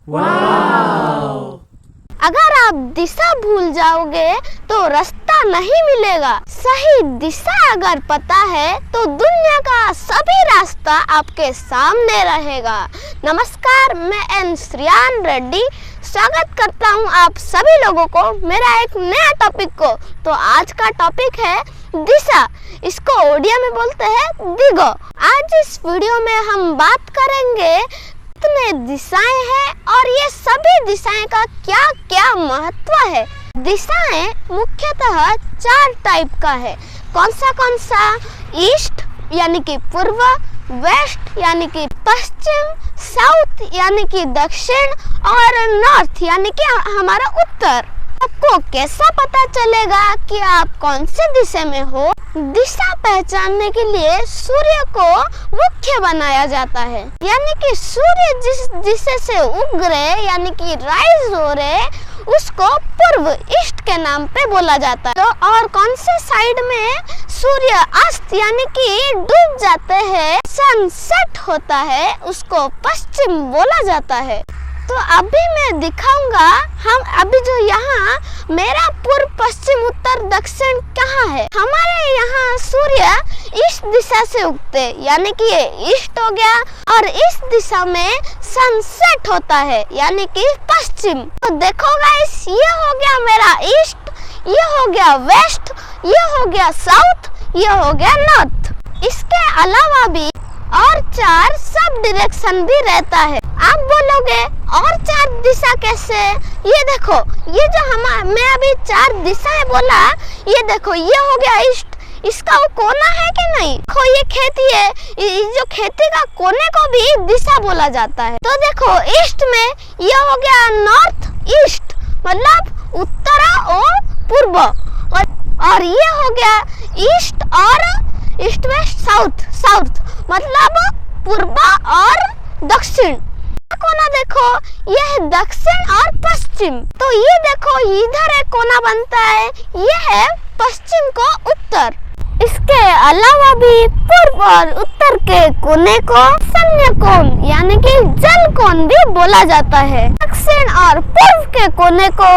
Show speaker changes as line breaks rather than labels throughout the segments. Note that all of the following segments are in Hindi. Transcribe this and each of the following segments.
वाव!
अगर आप दिशा भूल जाओगे तो रास्ता नहीं मिलेगा। सही दिशा अगर पता है तो दुनिया का सभी रास्ता आपके सामने रहेगा। नमस्कार, मैं एन श्रियान रेड्डी स्वागत करता हूं आप सभी लोगों को मेरा एक नया टॉपिक को। तो आज का टॉपिक है दिशा। इसको ओडिया में बोलते हैं दिगो। आज इस वीडियो में हम बात करेंगे कितने दिशाएं हैं और ये सभी दिशाएं का क्या क्या महत्व है। दिशाएं मुख्यतः 4 टाइप का है। कौन सा? ईस्ट यानी कि पूर्व, वेस्ट यानी कि पश्चिम, साउथ यानी कि दक्षिण और नॉर्थ यानी कि हमारा उत्तर। आपको कैसा पता चलेगा कि आप कौन से दिशा में हो? दिशा पहचानने के लिए सूर्य को मुख्य बनाया जाता है, यानी कि सूर्य जिस दिशा से उग रहे यानी कि राइज हो रहे उसको पूर्व, ईस्ट के नाम पे बोला जाता है। तो और कौन से साइड में सूर्य अस्त यानी कि डूब जाते हैं, सनसेट होता है, उसको पश्चिम बोला जाता है। तो अभी मैं दिखाऊंगा हम अभी जो यहाँ मेरा पूर्व, पश्चिम, उत्तर, दक्षिण कहाँ है। हमारे यहाँ सूर्य इस दिशा से उगते यानी कि ये ईस्ट हो गया और इस दिशा में सनसेट होता है यानी कि पश्चिम। तो देखो गाइस, ये हो गया मेरा ईस्ट, ये हो गया वेस्ट, ये हो गया साउथ, ये हो गया नॉर्थ। इसके अलावा भी और 4 सब डायरेक्शन भी रहता है। आप बोलोगे और 4 दिशा कैसे? ये देखो, ये जो मैं अभी 4 दिशाएं बोला, ये देखो, ये हो गया ईस्ट, इसका वो कोना है कि नहीं? देखो ये खेती है, जो खेती का कोने को भी दिशा बोला जाता है। तो देखो ईस्ट में ये हो गया नॉर्थ ईस्ट, मतलब उत्तर और पूर्व, और ये हो गया ईस्ट और ईस्ट वेस्ट साउथ, साउथ मतलब पूर्व और दक्षिण। कोना देखो, ये है दक्षिण और पश्चिम। तो ये देखो इधर एक कोना बनता है, ये है पश्चिम को उत्तर। इसके अलावा भी पूर्व और उत्तर के कोने को शून्य कोण यानी कि जल कोण भी बोला जाता है। दक्षिण और पूर्व के कोने को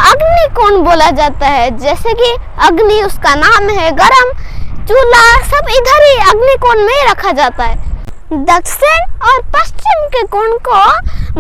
अग्नि कोण बोला जाता है। जैसे कि अग्नि उसका नाम है, गरम चूल्हा सब इधर ही अग्नि कोण में ही रखा जाता है। दक्षिण और पश्चिम के कोण को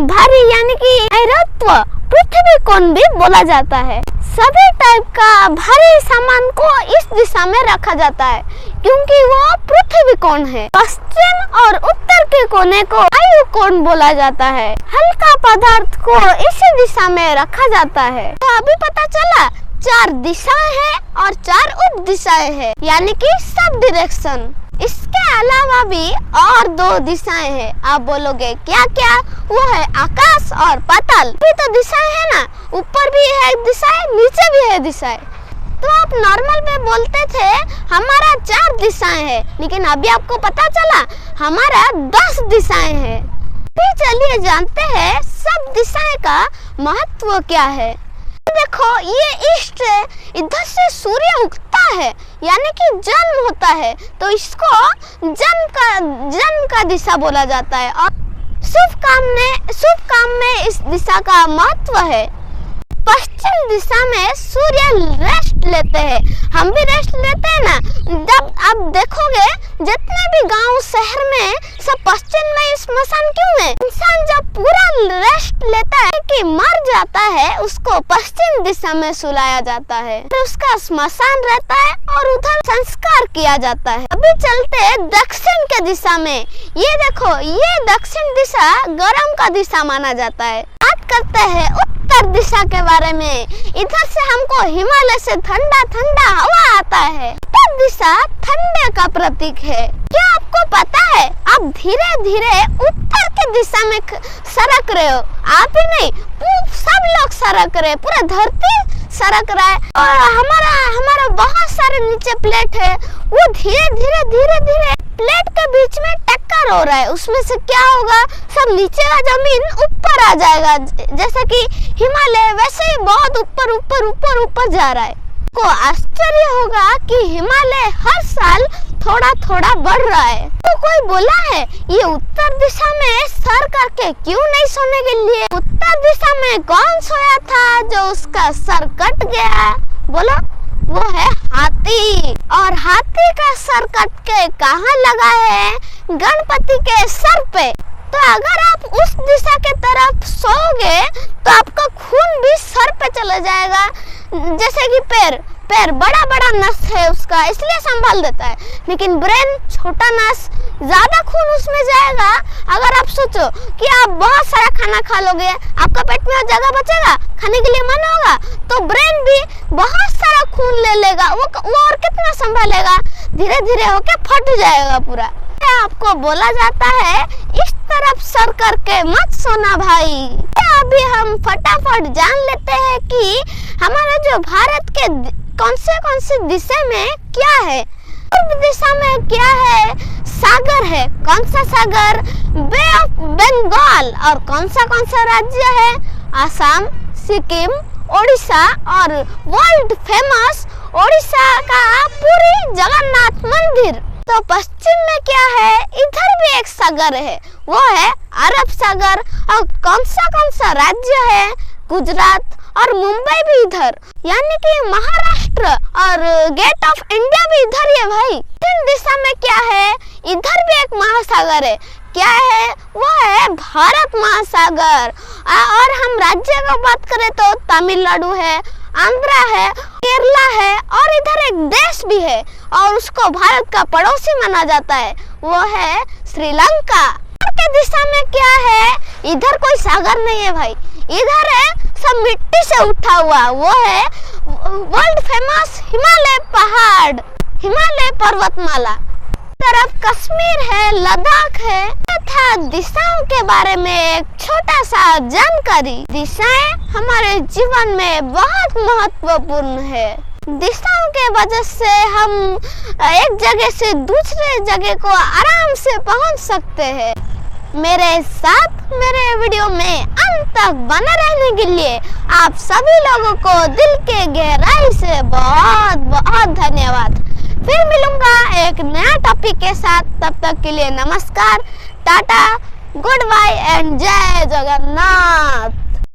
भारी यानी कि ऐरत्व पृथ्वी कोण भी बोला जाता है। सभी टाइप का भारी सामान को इस दिशा में रखा जाता है क्योंकि वो पृथ्वी कोण है। पश्चिम और उत्तर के कोने को वायु कोण बोला जाता है। हल्का पदार्थ को इसी दिशा में रखा जाता है। तो अभी पता चला 4 दिशाएं हैं और 4 उप दिशाएं हैं यानी कि सब डायरेक्शन। इसके अलावा भी और 2 दिशाएं हैं। आप बोलोगे क्या क्या? वो है आकाश और पाताल। भी तो दिशाएं है ना, ऊपर भी है दिशाएं, नीचे भी है दिशाएं। तो आप नॉर्मल में बोलते थे हमारा 4 दिशाएं हैं, लेकिन अभी आपको पता चला हमारा 10 दिशाएं हैं। फिर चलिए जानते हैं सब दिशाएं का महत्व क्या है। देखो ये ईस्ट है, इधर से सूर्य उगता है यानी कि जन्म होता है, तो इसको जन्म का दिशा बोला जाता है। और शुभ काम में इस दिशा का महत्व है। पश्चिम दिशा में सूर्य रेस्ट लेते हैं, हम भी रेस्ट लेते हैं ना। जब आप देखोगे जितने भी गांव शहर में सब पश्चिम में स्मशान क्यों है? इंसान जब पूरा रेस्ट लेता है कि मर जाता है, उसको पश्चिम दिशा में सुलाया जाता है, तो उसका स्मशान रहता है और उधर संस्कार किया जाता है। अभी चलते हैं दक्षिण के दिशा में। ये देखो, ये दक्षिण दिशा गर्म का दिशा माना जाता है। बात करते हैं उत्तर दिशा के बारे में। इधर से हमको हिमालय से ठंडा ठंडा हवा आता है। उत्तर दिशा ठंडे का प्रतीक है। क्या आपको पता है आप धीरे धीरे उत्तर की दिशा में सरक रहे हो? आप ही नहीं, सब लोग सरक रहे, पूरा धरती सरक रहा है। और हमारा बहुत सारे नीचे प्लेट है, वो धीरे धीरे प्लेट के बीच में टक्कर हो रहा है। उसमें से क्या होगा, सब नीचे का जमीन ऊपर आ जाएगा। जैसा कि हिमालय वैसे ही बहुत ऊपर जा रहा है। को आश्चर्य होगा कि हिमालय हर साल थोड़ा थोड़ा बढ़ रहा है। तो कोई बोला है ये उत्तर दिशा में सर करके क्यों नहीं सोने के लिए? उत्तर दिशा में कौन सोया था जो उसका सर कट गया? बोलो, वो है हाथी। और हाथी का सर कट के कहाँ लगा है? गणपति के सर पे। तो अगर आप उस दिशा के तरफ सोओगे तो आपका खून भी सर पे चला जाएगा। जैसे कि पैर बड़ा बड़ा नस है उसका, इसलिए संभाल देता है, लेकिन ब्रेन छोटा नस, ज्यादा खून उसमें जाएगा। अगर आप सोचो कि आप बहुत सारा खाना खा लोगे, आपका पेट में जगह बचेगा, खाने के लिए मन होगा, तो ब्रेन भी बहुत सारा खून ले लेगा। वो और कितना संभालेगा? धीरे धीरे होके फट जाएगा पूरा। आपको बोला जाता है इस तरफ सर करके मत सोना भाई। अभी हम फटाफट जान लेते हैं कि हमारे जो भारत के कौन से दिशा में क्या है। पूर्व दिशा में क्या है? सागर है। कौन सा सागर? बे ऑफ बंगाल। और कौन सा राज्य है? आसाम, सिक्किम, ओडिशा और वर्ल्ड फेमस ओडिशा का पुरी जगन्नाथ मंदिर। तो पश्चिम में क्या है? इधर भी एक सागर है, वो है अरब सागर। और कौन सा राज्य है? गुजरात और मुंबई भी इधर, यानी कि महाराष्ट्र और गेट ऑफ इंडिया भी इधर ही है भाई। दक्षिण दिशा में क्या है? इधर भी एक महासागर है। क्या है? वो है भारत महासागर। और हम राज्य का बात करें तो तमिलनाडु है, आंध्रा है, केरला है और इधर एक देश भी है और उसको भारत का पड़ोसी माना जाता है, वो है श्रीलंका। के दिशा में क्या है? इधर कोई सागर नहीं है भाई, इधर है सब मिट्टी से उठा हुआ, वो है वर्ल्ड फेमस हिमालय पहाड़, हिमालय पर्वतमाला। तरफ कश्मीर है, लद्दाख है। तथा दिशाओं के बारे में एक छोटा सा जानकारी। दिशाएं हमारे जीवन में बहुत महत्वपूर्ण है। दिशाओं के वजह से हम एक जगह से दूसरे जगह को आराम से पहुंच सकते हैं। मेरे साथ मेरे वीडियो में अंत तक बने रहने के लिए आप सभी लोगों को दिल के गहराई से बहुत बहुत धन्यवाद। फिर मिलूंगा एक नया टॉपिक के साथ, तब तक के लिए नमस्कार, टाटा, गुड बाय एंड जय जगन्नाथ।